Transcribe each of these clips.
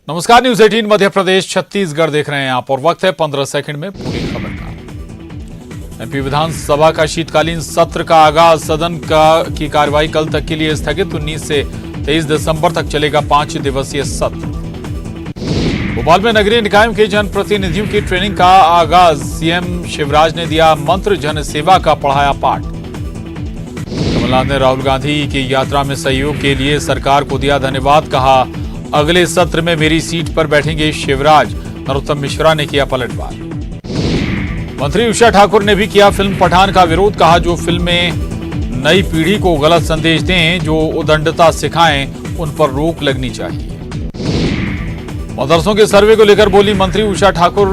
नमस्कार, न्यूज 18 मध्य प्रदेश छत्तीसगढ़ देख रहे हैं आप और वक्त है 15 सेकंड में पूरी खबर का। एमपी विधानसभा का शीतकालीन सत्र का आगाज, सदन की कार्यवाही कल तक के लिए स्थगित। 19 से 23 दिसंबर तक चलेगा 5 दिवसीय सत्र। भोपाल में नगरीय निकायों के जनप्रतिनिधियों की ट्रेनिंग का आगाज, सीएम शिवराज ने दिया मंत्र, जन सेवा का पढ़ाया पाठ। कमलनाथ ने राहुल गांधी की यात्रा में सहयोग के लिए सरकार को दिया धन्यवाद, कहा अगले सत्र में मेरी सीट पर बैठेंगे शिवराज। नरोत्तम मिश्रा ने किया पलटवार। मंत्री उषा ठाकुर ने भी किया फिल्म पठान का विरोध, कहा जो फिल्में नई पीढ़ी को गलत संदेश दें, जो उदंडता सिखाएं, उन पर रोक लगनी चाहिए। मदरसों के सर्वे को लेकर बोली मंत्री उषा ठाकुर,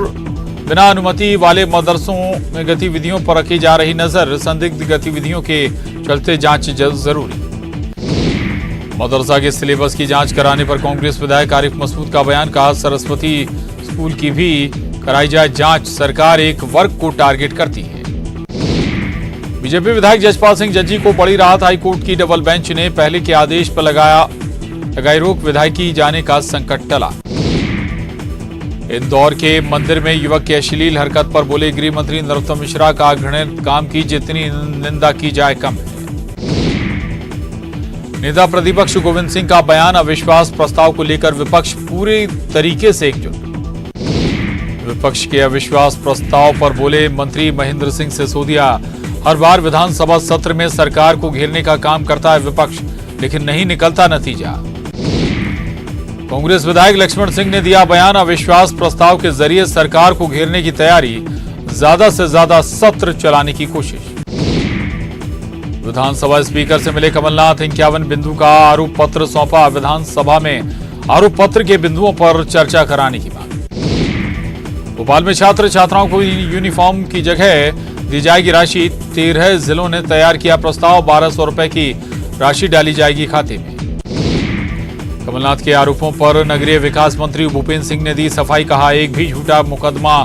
बिना अनुमति वाले मदरसों में गतिविधियों पर रखी जा रही नजर, संदिग्ध गतिविधियों के चलते जांच जरूरी। मदरसा के सिलेबस की जांच कराने पर कांग्रेस विधायक आरिफ मसूद का बयान, कहा सरस्वती स्कूल की भी कराई जाए जांच, सरकार एक वर्ग को टारगेट करती है। बीजेपी विधायक जसपाल सिंह जज्जी को बड़ी राहत, हाईकोर्ट की डबल बेंच ने पहले के आदेश पर लगाई रोक, विधायकी जाने का संकट टला। इंदौर के मंदिर में युवक की अश्लील हरकत पर बोले गृह मंत्री नरोत्तम मिश्रा, का घृणित काम की जितनी निंदा की जाए कम है। नेता प्रतिपक्ष गोविंद सिंह का बयान, अविश्वास प्रस्ताव को लेकर विपक्ष पूरे तरीके से एकजुट। विपक्ष के अविश्वास प्रस्ताव पर बोले मंत्री महेंद्र सिंह सिसोदिया, हर बार विधानसभा सत्र में सरकार को घेरने का काम करता है विपक्ष, लेकिन नहीं निकलता नतीजा। कांग्रेस विधायक लक्ष्मण सिंह ने दिया बयान, अविश्वास प्रस्ताव के जरिए सरकार को घेरने की तैयारी, ज्यादा से ज्यादा सत्र चलाने की कोशिश। विधानसभा स्पीकर से मिले कमलनाथ, 51 बिंदु का आरोप पत्र सौंपा, विधानसभा में आरोप पत्र के बिंदुओं पर चर्चा कराने की मांग। भोपाल में छात्र छात्राओं को यूनिफॉर्म की जगह दी जाएगी राशि, 13 जिलों ने तैयार किया प्रस्ताव, 1200 रुपए की राशि डाली जाएगी खाते में। कमलनाथ के आरोपों पर नगरीय विकास मंत्री भूपेंद्र सिंह ने दी सफाई, कहा एक भी झूठा मुकदमा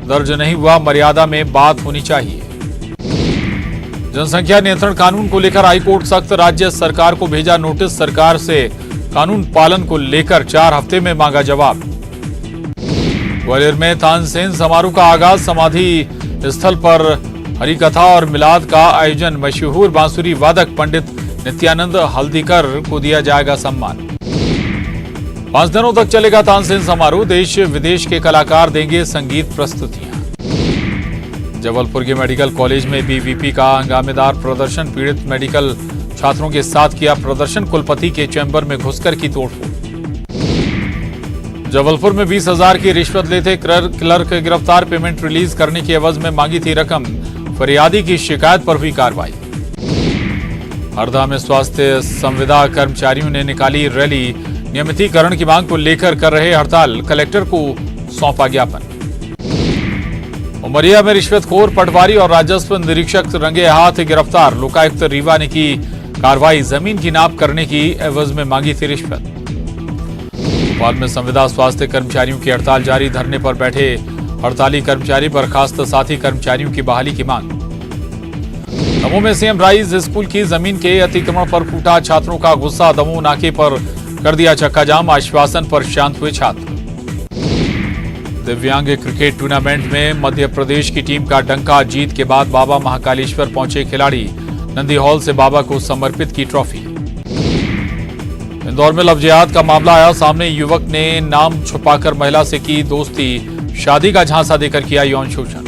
दर्ज नहीं हुआ, मर्यादा में बात होनी चाहिए। जनसंख्या नियंत्रण कानून को लेकर हाईकोर्ट सख्त, राज्य सरकार को भेजा नोटिस, सरकार से कानून पालन को लेकर 4 हफ्ते में मांगा जवाब। ग्वालियर में तानसेन समारोह का आगाज, समाधि स्थल पर हरिकथा और मिलाद का आयोजन, मशहूर बांसुरी वादक पंडित नित्यानंद हल्दीकर को दिया जाएगा सम्मान। 5 दिनों तक चलेगा तानसेन समारोह, देश विदेश के कलाकार देंगे संगीत प्रस्तुतियां। जबलपुर के मेडिकल कॉलेज में बीवीपी का हंगामेदार प्रदर्शन, पीड़ित मेडिकल छात्रों के साथ किया प्रदर्शन, कुलपति के चैम्बर में घुसकर की तोड़फोड़। जबलपुर में 20,000 की रिश्वत लेते क्लर्क गिरफ्तार, पेमेंट रिलीज करने की एवज में मांगी थी रकम, फरियादी की शिकायत पर हुई कार्रवाई। हरदा में स्वास्थ्य संविदा कर्मचारियों ने निकाली रैली, नियमितीकरण की मांग को लेकर कर रहे हड़ताल, कलेक्टर को सौंपा ज्ञापन। उमरिया में रिश्वतखोर पटवारी और राजस्व निरीक्षक रंगे हाथ गिरफ्तार, लोकायुक्त रीवा ने की कार्रवाई, जमीन की नाप करने की एवज में मांगी थी रिश्वत। भोपाल में संविदा स्वास्थ्य कर्मचारियों की हड़ताल जारी, धरने पर बैठे हड़ताली कर्मचारी, बर्खास्त साथी कर्मचारियों की बहाली की मांग। दमोह में सीएम राइज स्कूल की जमीन के अतिक्रमण पर फूटा छात्रों का गुस्सा, दमोह नाके पर कर दिया चक्का जाम, आश्वासन पर शांत हुए छात्र। दिव्यांग क्रिकेट टूर्नामेंट में मध्य प्रदेश की टीम का डंका, जीत के बाद बाबा महाकालेश्वर पहुंचे खिलाड़ी, नंदी हॉल से बाबा को समर्पित की ट्रॉफी। इंदौर में लव जिहाद का मामला आया सामने, युवक ने नाम छुपाकर महिला से की दोस्ती, शादी का झांसा देकर किया यौन शोषण।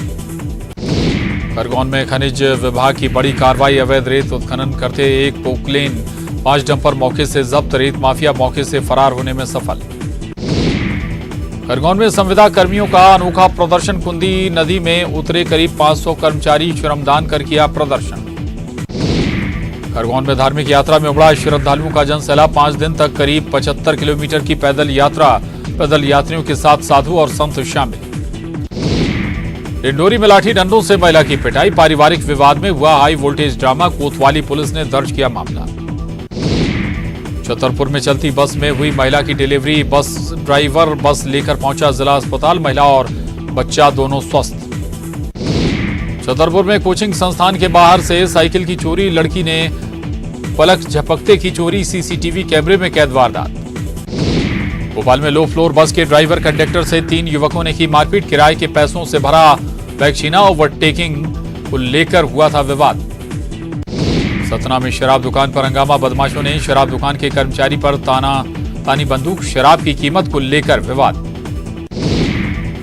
खरगोन में खनिज विभाग की बड़ी कार्रवाई, अवैध रेत उत्खनन करते एक पोकलेन, 5 डंपर मौके से जब्त, रेत माफिया मौके से फरार होने में सफल। खरगोन में संविदा कर्मियों का अनोखा प्रदर्शन, कुंदी नदी में उतरे करीब 500 कर्मचारी, श्रमदान कर किया प्रदर्शन। खरगोन में धार्मिक यात्रा में उमड़ा श्रद्धालुओं का जनसैलाब, 5 दिन तक करीब 75 किलोमीटर की पैदल यात्रा, पैदल यात्रियों के साथ साधु और संत शामिल। डिंडोरी में लाठी डंडों से महिला की पिटाई, पारिवारिक विवाद में हुआ हाई वोल्टेज ड्रामा, कोतवाली पुलिस ने दर्ज किया मामला। छतरपुर में चलती बस में हुई महिला की डिलीवरी, बस ड्राइवर बस लेकर पहुंचा जिला अस्पताल, महिला और बच्चा दोनों स्वस्थ। छतरपुर में कोचिंग संस्थान के बाहर से साइकिल की चोरी, लड़की ने पलक झपकते की चोरी, सीसीटीवी कैमरे में कैद वारदात। भोपाल में लो फ्लोर बस के ड्राइवर कंडक्टर से 3 युवकों ने की मारपीट। किराए के पैसों से भरा बैग छीना। ओवरटेकिंग को लेकर हुआ था विवाद। सतना में शराब दुकान पर हंगामा। बदमाशों ने शराब दुकान के कर्मचारी पर तानी बंदूक। शराब की कीमत को लेकर विवाद।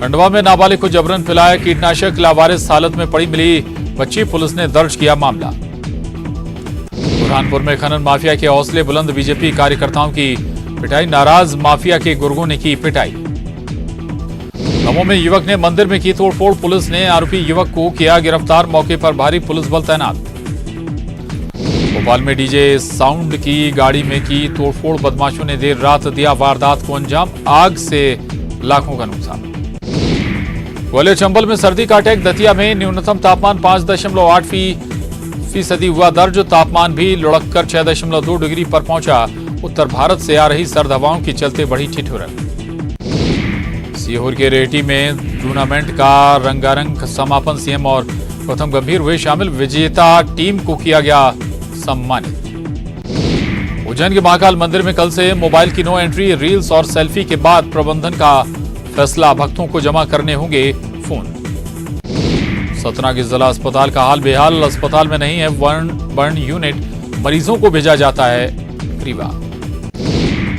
खंडवा में नाबालिग को जबरन पिलाया कीटनाशक। लावारिस हालत में पड़ी मिली बच्ची। पुलिस ने दर्ज किया मामला। बुरहानपुर में खनन माफिया के हौसले बुलंद। बीजेपी कार्यकर्ताओं की पिटाई। नाराज माफिया के गुर्गों ने की पिटाई। दमोह में युवक ने मंदिर में की तोड़फोड़। पुलिस ने आरोपी युवक को किया गिरफ्तार। मौके पर भारी पुलिस बल तैनात। भोपाल में डीजे साउंड की गाड़ी में की तोड़फोड़। बदमाशों ने देर रात दिया वारदात को अंजाम। आग से लाखों का नुकसान। ग्वालियर चंबल में सर्दी का अटैक। दतिया में न्यूनतम तापमान 5.8% हुआ दर्ज। तापमान भी लुढ़ककर 6.2 डिग्री पर पहुंचा। उत्तर भारत से आ रही सर्द हवाओं के चलते बढ़ी ठिठुरन। सीहोर के रेहटी में टूर्नामेंट का रंगारंग समापन। सीएम और गौतम गंभीर हुए शामिल। विजेता टीम को किया गया सम्मानित। उज्जैन के महाकाल मंदिर में कल से मोबाइल की नो एंट्री। रील्स और सेल्फी के बाद प्रबंधन का फैसला। भक्तों को जमा करने होंगे फोन। सतना के जिला अस्पताल का हाल बेहाल। अस्पताल में नहीं है बर्न यूनिट। मरीजों को भेजा जाता है रीवा।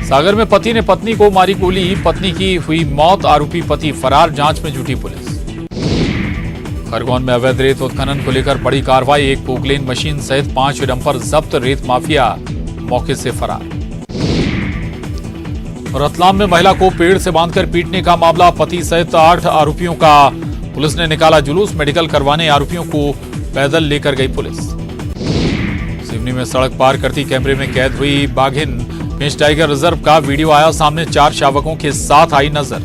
सागर में पति ने पत्नी को मारी गोली। पत्नी की हुई मौत। आरोपी पति फरार। जांच में जुटी पुलिस। खरगोन में अवैध रेत उत्खनन को लेकर बड़ी कार्रवाई। एक पोकलेन मशीन सहित 5 डंपर जब्त। रेत माफिया मौके से फरार। रतलाम में महिला को पेड़ से बांधकर पीटने का मामला। पति सहित 8 आरोपियों का पुलिस ने निकाला जुलूस। मेडिकल करवाने आरोपियों को पैदल लेकर गई पुलिस। सिवनी में सड़क पार करती कैमरे में कैद हुई बाघिन। पेंच टाइगर रिजर्व का वीडियो आया सामने। 4 शावकों के साथ आई नजर।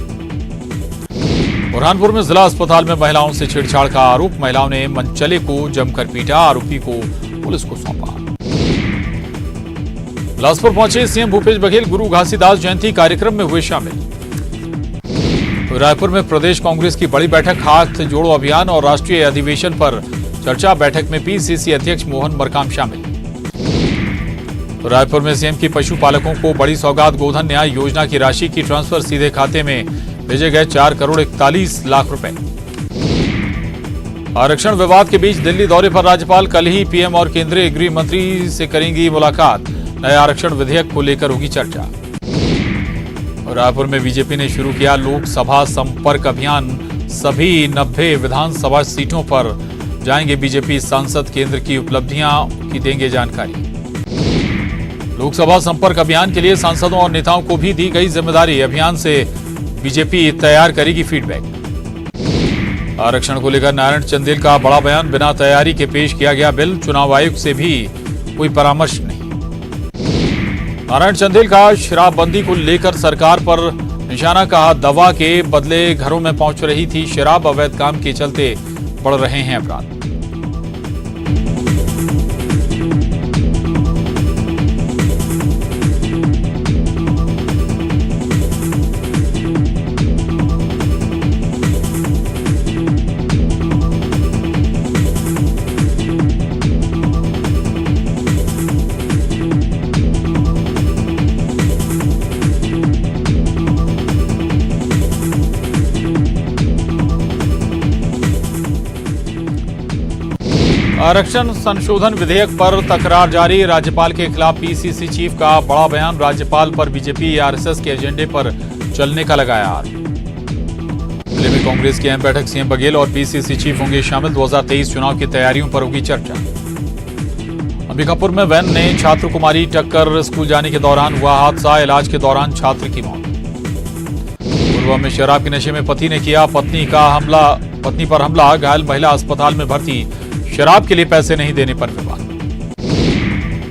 बुरहानपुर में जिला अस्पताल में महिलाओं से छेड़छाड़ का आरोप। महिलाओं ने मनचले को जमकर पीटा। आरोपी को पुलिस को सौंपा। बिलासपुर पहुंचे सीएम भूपेश बघेल। गुरु घासीदास जयंती कार्यक्रम में हुए शामिल। रायपुर में प्रदेश कांग्रेस की बड़ी बैठक। हाथ जोड़ो अभियान और राष्ट्रीय अधिवेशन पर चर्चा। बैठक में पीसीसी अध्यक्ष मोहन मरकाम शामिल। रायपुर में सीएम की पशुपालकों को बड़ी सौगात। गोधन न्याय योजना की राशि की ट्रांसफर। सीधे खाते में भेजे गए 4,41,00,000 रुपए। आरक्षण विवाद के बीच दिल्ली दौरे पर राज्यपाल। कल ही पीएम और केंद्रीय गृह मंत्री से करेंगी मुलाकात। नए आरक्षण विधेयक को लेकर होगी चर्चा। रायपुर में बीजेपी ने शुरू किया लोकसभा संपर्क अभियान। सभी 90 विधानसभा सीटों पर जाएंगे बीजेपी सांसद। केंद्र की उपलब्धियां की देंगे जानकारी। लोकसभा संपर्क अभियान के लिए सांसदों और नेताओं को भी दी गई जिम्मेदारी। अभियान से बीजेपी तैयार करेगी फीडबैक। आरक्षण को लेकर नारायण चंदेल का बड़ा बयान। बिना तैयारी के पेश किया गया बिल। चुनाव आयोग से भी कोई परामर्श नहीं। नारायण चंदेल का शराबबंदी को लेकर सरकार पर निशाना। कहा दवा के बदले घरों में पहुंच रही थी शराब। अवैध काम के चलते बढ़ रहे हैं अपराध। आरक्षण संशोधन विधेयक पर तकरार जारी। राज्यपाल के खिलाफ पीसीसी चीफ का बड़ा बयान। राज्यपाल पर बीजेपी आरएसएस के एजेंडे पर चलने का लगाया आरोप। दिल्ली में कांग्रेस की अहम बैठक। सीएम बघेल और पीसीसी चीफ होंगे शामिल। 2023 चुनाव की तैयारियों पर होगी चर्चा। अंबिकापुर में वैन ने छात्र को मारी टक्कर। स्कूल जाने के दौरान हुआ हादसा। इलाज के दौरान छात्र की मौत। पूर्व में शराब के नशे में पति ने किया पत्नी पर हमला। घायल महिला अस्पताल में भर्ती। शराब के लिए पैसे नहीं देने पर विवाद।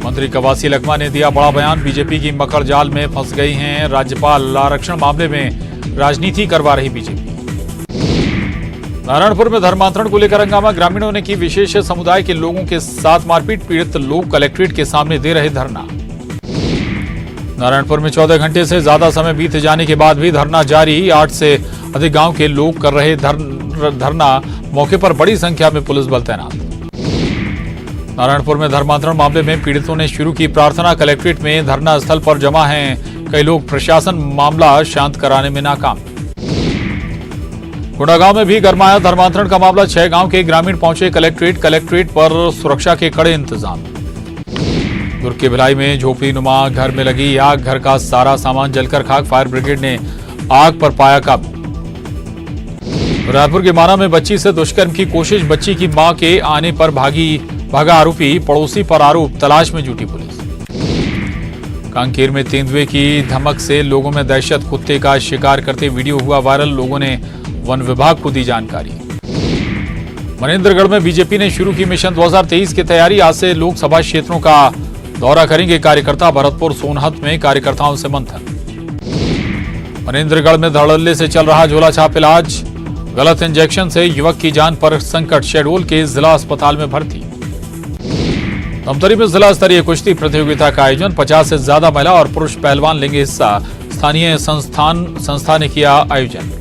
मंत्री कवासी लखमा ने दिया बड़ा बयान। बीजेपी की मकड़ जाल में फंस गई हैं राज्यपाल। आरक्षण मामले में राजनीति करवा रही बीजेपी। नारायणपुर में धर्मांतरण को लेकर हंगामा। ग्रामीणों ने की विशेष समुदाय के लोगों के साथ मारपीट। पीड़ित लोग कलेक्ट्रेट के सामने दे रहे धरना। नारायणपुर में 14 घंटे से ज्यादा समय बीत जाने के बाद भी धरना जारी। 8 से अधिक गांव के लोग कर रहे धरना। मौके पर बड़ी संख्या में पुलिस बल तैनात। नारायणपुर में धर्मांतरण मामले में पीड़ितों ने शुरू की प्रार्थना। कलेक्ट्रेट में धरना स्थल पर जमा हैं कई लोग प्रशासन मामला शांत कराने में नाकाम। गुंडागांव में भी गरमाया धर्मांतरण का मामला। 6 गांव के ग्रामीण पहुंचे कलेक्ट्रेट पर सुरक्षा के कड़े इंतजाम। दुर्ग के भिलाई में झोपड़ी नुमा घर में लगी आग, घर का सारा सामान जलकर खाक। फायर ब्रिगेड ने आग पर पाया काबू। रायपुर के माना में बच्ची से दुष्कर्म की कोशिश, बच्ची की मां के आने पर भागा आरोपी, पड़ोसी पर आरोप, तलाश में जुटी पुलिस। कांकेर में तेंदुए की धमक से लोगों में दहशत, कुत्ते का शिकार करते वीडियो हुआ वायरल, लोगों ने वन विभाग को दी जानकारी। मनेंद्रगढ़ में बीजेपी ने शुरू की मिशन 2023 की तैयारी, आज से लोकसभा क्षेत्रों का दौरा करेंगे कार्यकर्ता। भरतपुर सोनहत में कार्यकर्ताओं से मंथन। मनेंद्रगढ़ में धड़ल्ले से चल रहा झोला छाप इलाज, गलत इंजेक्शन से युवक की जान पर संकट, शहडोल के जिला अस्पताल में भर्ती। धमतरी में जिला स्तरीय कुश्ती प्रतियोगिता का आयोजन, 50 से ज्यादा महिला और पुरुष पहलवान लेंगे हिस्सा, स्थानीय संस्था ने किया आयोजन।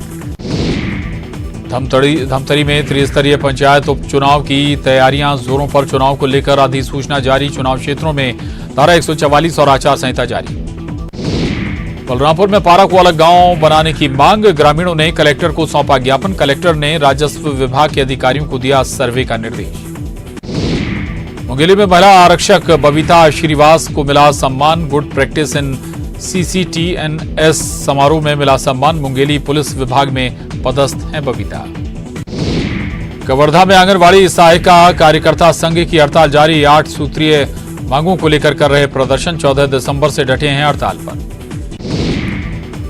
धमतरी में त्रिस्तरीय पंचायत उपचुनाव की तैयारियां जोरों पर, चुनाव को लेकर अधिसूचना जारी, चुनाव क्षेत्रों में धारा 144 और आचार संहिता जारी। बलरामपुर में पारा को अलग गांव बनाने की मांग, ग्रामीणों ने कलेक्टर को सौंपा ज्ञापन, कलेक्टर ने राजस्व विभाग के अधिकारियों को दिया सर्वे का निर्देश। मुंगेली में महिला आरक्षक बबीता श्रीवास को मिला सम्मान, गुड प्रैक्टिस इन CCTNS समारोह में मिला सम्मान। मुंगेली पुलिस विभाग में पदस्थ हैं बबीता। कवर्धा में आंगनबाड़ी सहायिका कार्यकर्ता संघ की हड़ताल जारी, 8 सूत्रीय मांगों को लेकर कर रहे प्रदर्शन, 14 दिसंबर से डटे हैं हड़ताल पर।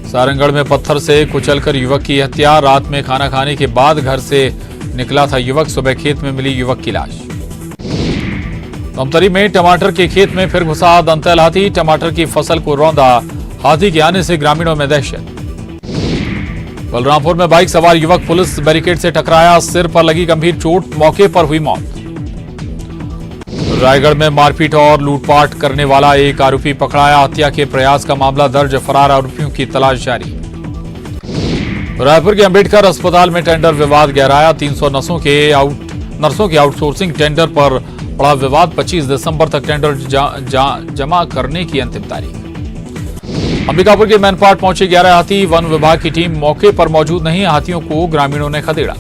सारंगढ़ में पत्थर से कुचलकर युवक की हत्या, रात में खाना खाने के बाद घर से निकला था युवक, सुबह खेत में मिली युवक की लाश। धमतरी में टमाटर के खेत में फिर घुसा दंतैल हाथी, टमाटर की फसल को रौंदा, हाथी के आने से ग्रामीणों में दहशत। बलरामपुर में बाइक सवार युवक पुलिस बैरिकेड से टकराया, सिर पर लगी गंभीर चोट, मौके पर हुई मौत। रायगढ़ में मारपीट और लूटपाट करने वाला एक आरोपी पकड़ाया, हत्या के प्रयास का मामला दर्ज, फरार आरोपियों की तलाश जारी। रायपुर के अंबेडकर अस्पताल में टेंडर विवाद गहराया, 300 नर्सों के आउटसोर्सिंग टेंडर पर बड़ा विवाद, 25 दिसंबर तक टेंडर जमा करने की अंतिम तारीख। अंबिकापुर के मैनपाट पहुंचे 11 हाथी, वन विभाग की टीम मौके पर मौजूद नहीं, हाथियों को ग्रामीणों ने खदेड़ा।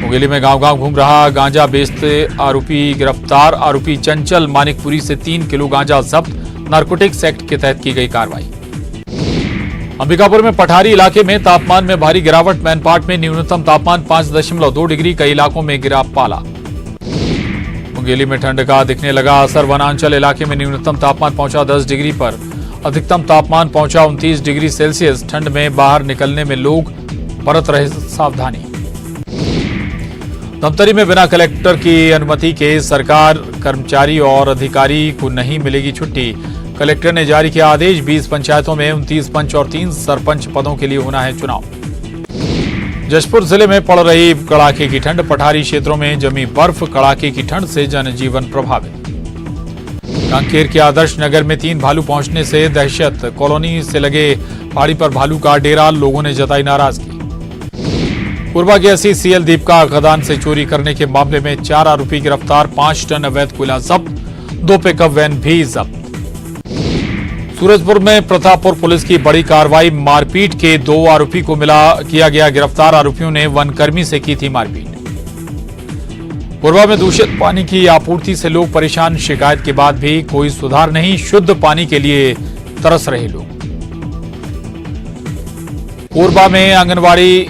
मुंगेली में गांव-गांव घूम रहा गांजा बेचते आरोपी गिरफ्तार, आरोपी चंचल मानिकपुरी से 3 किलो गांजा जब्त, नारकोटिक्स एक्ट के तहत की गई कार्रवाई। अंबिकापुर में पठारी इलाके में तापमान में भारी गिरावट, मैनपाट में न्यूनतम तापमान 5.2 डिग्री, कई इलाकों में गिरा पाला। मुंगेली में ठंड का दिखने लगा असर, वनांचल इलाके में न्यूनतम तापमान पहुंचा 10 डिग्री पर, अधिकतम तापमान पहुंचा 29 डिग्री सेल्सियस। ठंड में बाहर निकलने में लोग बरत रहे सावधानी। धमतरी में बिना कलेक्टर की अनुमति के सरकार कर्मचारी और अधिकारी को नहीं मिलेगी छुट्टी, कलेक्टर ने जारी किया आदेश। 20 पंचायतों में 29 पंच और 3 सरपंच पदों के लिए होना है चुनाव। जशपुर जिले में पड़ रही कड़ाके की ठंड, पठारी क्षेत्रों में जमी बर्फ, कड़ाके की ठंड से जनजीवन प्रभावित। कांकेर के आदर्श नगर में 3 भालू पहुंचने से दहशत, कॉलोनी से लगे पहाड़ी पर भालू का डेरा, लोगों ने जताई नाराजगी। कोरबा के अस्सी CL द्वीप का खदान से चोरी करने के मामले में 4 आरोपी गिरफ्तार, 5 टन अवैध कोयला जब्त, 2 पिकअप वैन भी जब्त। सूरजपुर में प्रतापपुर पुलिस की बड़ी कार्रवाई, मारपीट के 2 आरोपी को किया गया गिरफ्तार, आरोपियों ने वनकर्मी से की थी मारपीट। कोरबा में दूषित पानी की आपूर्ति से लोग परेशान, शिकायत के बाद भी कोई सुधार नहीं, शुद्ध पानी के लिए तरस रहे लोग। कोरबा में आंगनबाड़ी